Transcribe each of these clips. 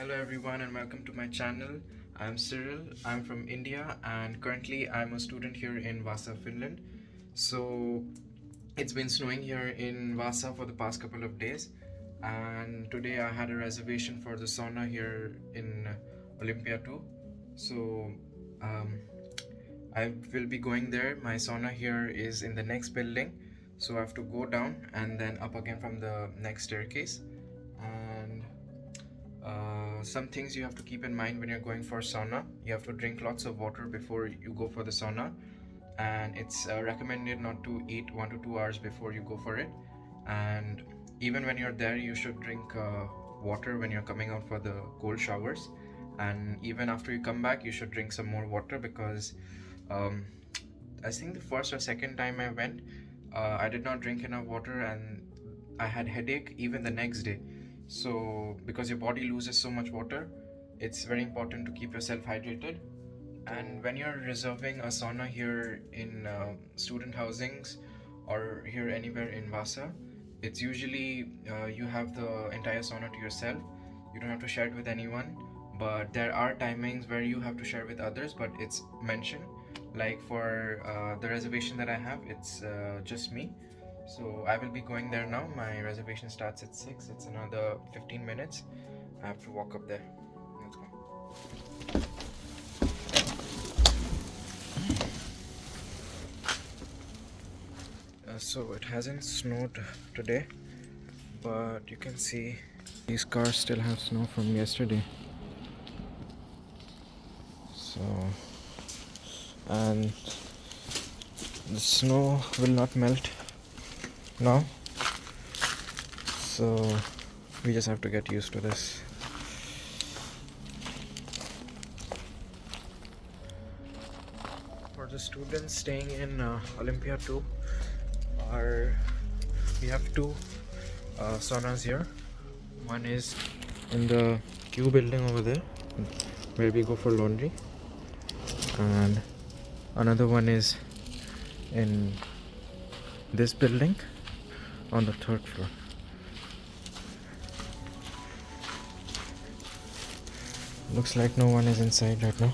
Hello everyone and welcome to my channel. I'm Cyril. I'm from India and currently I'm a student here in Vaasa, Finland. So it's been snowing here in Vaasa for the past couple of days, and today I had a reservation for the sauna here in Olympia too. So um, I will be going there. My sauna here is in the next building, so I have to go down and then up again from the next staircase. And some things you have to keep in mind when you're going for sauna. You have to drink lots of water before you go for the sauna, and it's recommended not to eat 1 to 2 hours before you go for it. And even when you're there, you should drink water when you're coming out for the cold showers, and even after you come back you should drink some more water because um, I think the first or second time I went, I did not drink enough water and I had headache even the next day. So because your body loses so much water, it's very important to keep yourself hydrated. And when you're reserving a sauna here in student housings or here anywhere in Vaasa, it's usually you have the entire sauna to yourself. You don't have to share it with anyone. But there are timings where you have to share with others, but it's mentioned. Like for the reservation that I have, it's just me. So I will be going there now. My reservation starts at 6. It's another 15 minutes. I have to walk up there. Let's go. So it hasn't snowed today, but you can see these cars still have snow from yesterday. So, and the snow will not melt now, so we just have to get used to this. For the students staying in Olympia 2, we have two saunas here. One is in the Q building over there, where we go for laundry, and another one is in this building on the third floor. Looks like no one is inside right now.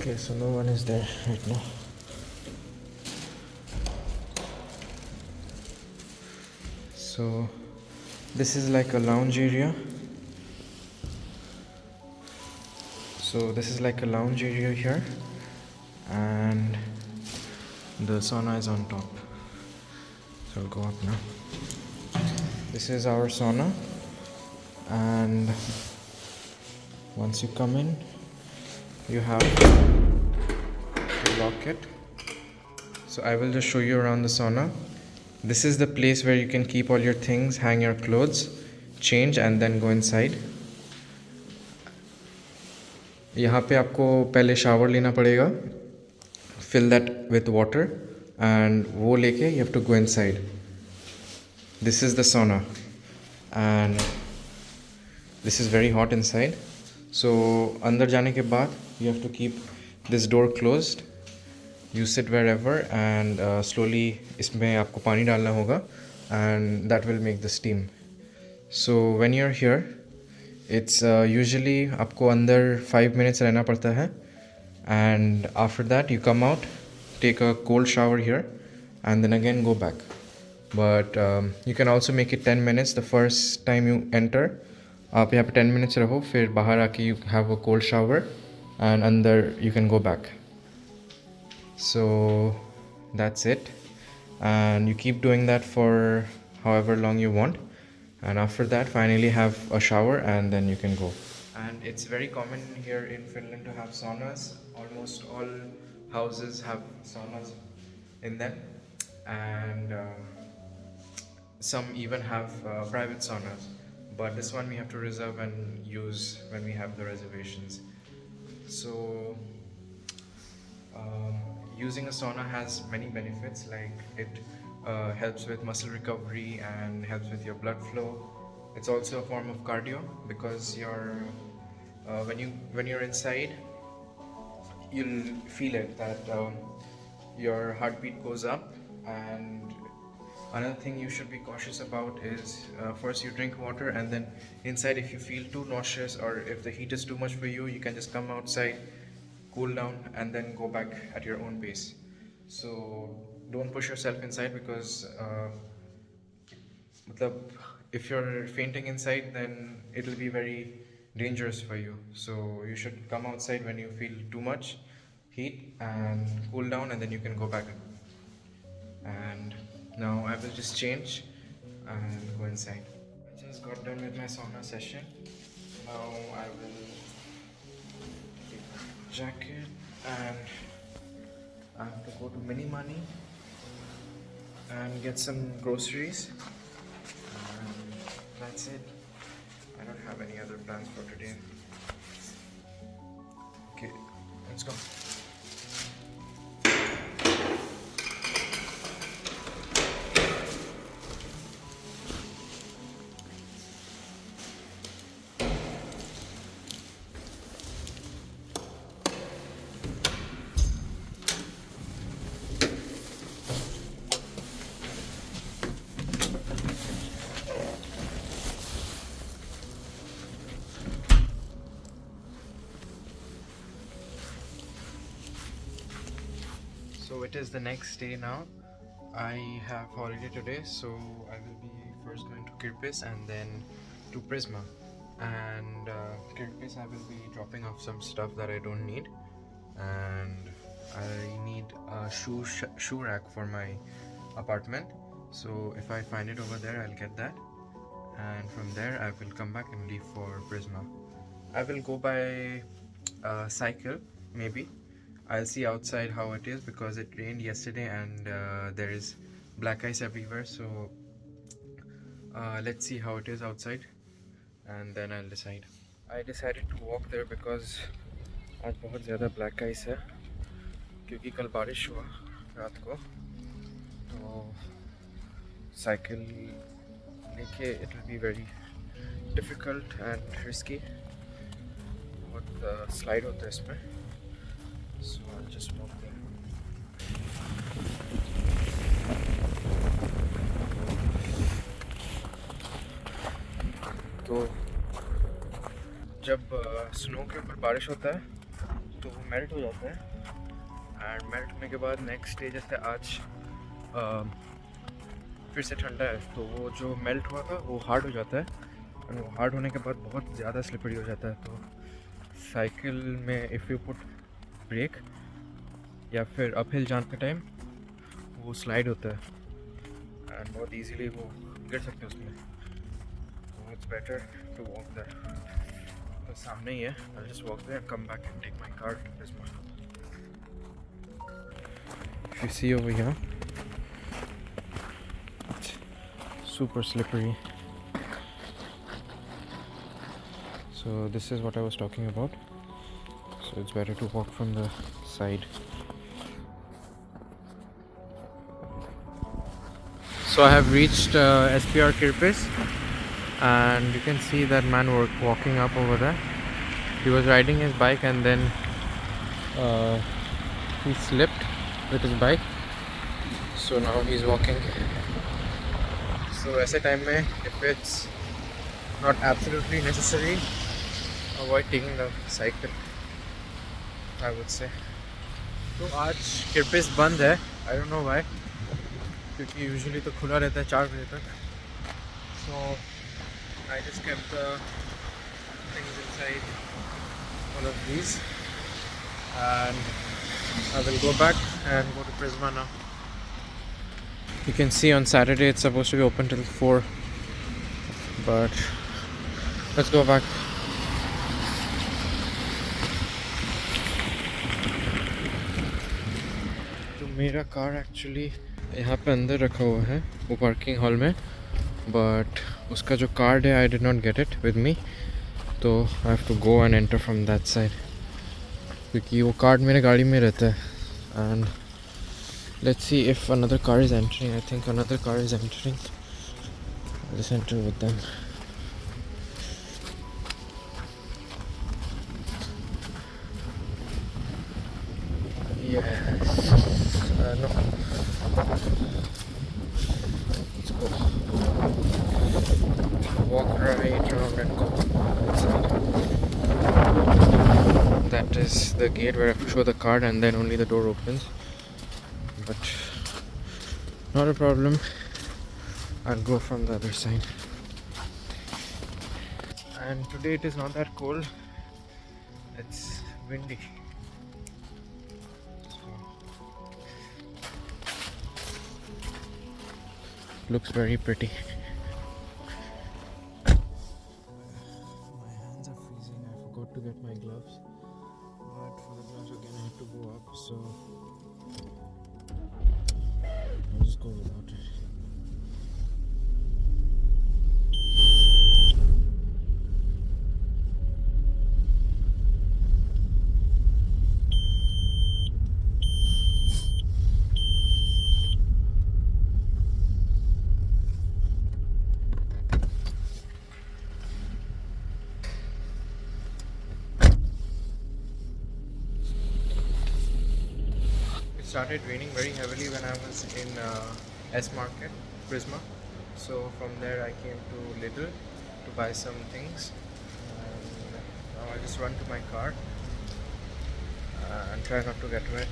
Okay, so no one is there right now. So this is like a lounge area. So this is like a lounge area here, and the sauna is on top. So I'll go up now. This is our sauna, and once you come in, you have to lock it. So I will just show you around the sauna. This is the place where you can keep all your things, hang your clothes, change and then go inside. यहाँ पे आपको पहले shower लेना पड़ेगा, fill that with water, and वो लेके you have to go inside. This is the sauna, and this is very hot inside. So अंदर जाने के बाद you have to keep this door closed. You sit wherever and slowly इसमें आपको पानी डालना होगा, and that will make the steam. So when you're here, it's usually आपको अंदर 5 minutes रहना पड़ता है, and after that you come out, take a cold shower here, and then again go back. But you can also make it 10 minutes. The first time you enter, आप यहाँ पे 10 minutes रहो, फिर बाहर आके you have a cold shower, and अंदर you can go back. So that's it, and you keep doing that for however long you want, and after that finally have a shower and then you can go. And it's very common here in Finland to have saunas. Almost all houses have saunas in them, and some even have private saunas, but this one we have to reserve and use when we have the reservations. So using a sauna has many benefits, like it helps with muscle recovery and helps with your blood flow. It's also a form of cardio because when you're inside, you'll feel it that your heartbeat goes up. And another thing you should be cautious about is first you drink water, and then inside if you feel too nauseous or if the heat is too much for you, you can just come outside, cool down, and then go back at your own pace. So don't push yourself inside because matlab, if you're fainting inside, then it'll be very dangerous for you. So you should come outside when you feel too much heat and cool down, and then you can go back. And now I will just change and go inside. I just got done with my sauna session. Now I will take my jacket and I have to go to Mini Money and get some groceries. And that's it. I don't have any other plans for today. Okay, let's go. So it is the next day now. I have holiday today, so I will be first going to Kirppis and then to Prisma. And Kirppis I will be dropping off some stuff that I don't need, and I need a shoe rack for my apartment. So if I find it over there, I'll get that, and from there I will come back and leave for Prisma. I will go by cycle maybe. I'll see outside how it is because it rained yesterday and there is black ice everywhere. So let's see how it is outside and then I'll decide. I decided to walk there because आज बहुत ज़्यादा black ice है क्योंकि कल बारिश हुआ रात को, तो cycle लेके it will be very difficult and risky. बहुत slide होता है इसमें. So I'll just walk there. तो जब स्नो के ऊपर बारिश होता है तो वो मेल्ट हो जाता है, एंड मेल्ट होने के बाद नेक्स्ट डे जैसे आज फिर से ठंडा है तो वो जो मेल्ट हुआ था वो हार्ड हो जाता है, और वो हार्ड होने के बाद बहुत ज़्यादा स्लिपरी हो जाता है. तो साइकिल में इफ़ यू पुट ब्रेक या फिर अपहिल जाने के टाइम वो स्लाइड होता है एंड बहुत इजीली वो गिर सकते हैं उसमें. तो it's better to walk there. तो सामने ही है. I just walk there, come back and take my car to Prisma. If you see over here, it's super slippery. So this is what I was talking about. So it's better to walk from the side. So I have reached SPR Kirppis, and you can see that man walking up over there. He was riding his bike and then he slipped with his bike. So now he's walking. So ऐसे time में if it's not absolutely necessary, avoid taking the cycle, I would say. तो आज किर्पिस बंद है. I don't know why, क्योंकि usually तो खुला रहता है 4 बजे तक. So I just kept the things inside all of these, and I will go back and go to Prisma now. You can see on Saturday it's supposed to be open till 4, but let's go back. मेरा car actually यहाँ पे अंदर रखा हुआ है वो parking hall में, but उसका जो कार्ड है I did not get it with me, तो I have to go and enter from that side, क्योंकि वो कार्ड मेरे गाड़ी में रहता है. And Let's see if another car is entering. I think another car is entering. I'll just enter with them. Yes. No. Let's go. Walk right around and go outside. That is the gate where I have to show the card and then only the door opens. But not a problem. I'll go from the other side. And today it is not that cold. It's windy. Looks very pretty. My hands are freezing. I forgot to get my gloves. But for the gloves again I have to go up, so I'll just go without it. It started raining very heavily when I was in S Market, Prisma. So from there I came to Lidl to buy some things. And now I just run to my car and try not to get wet.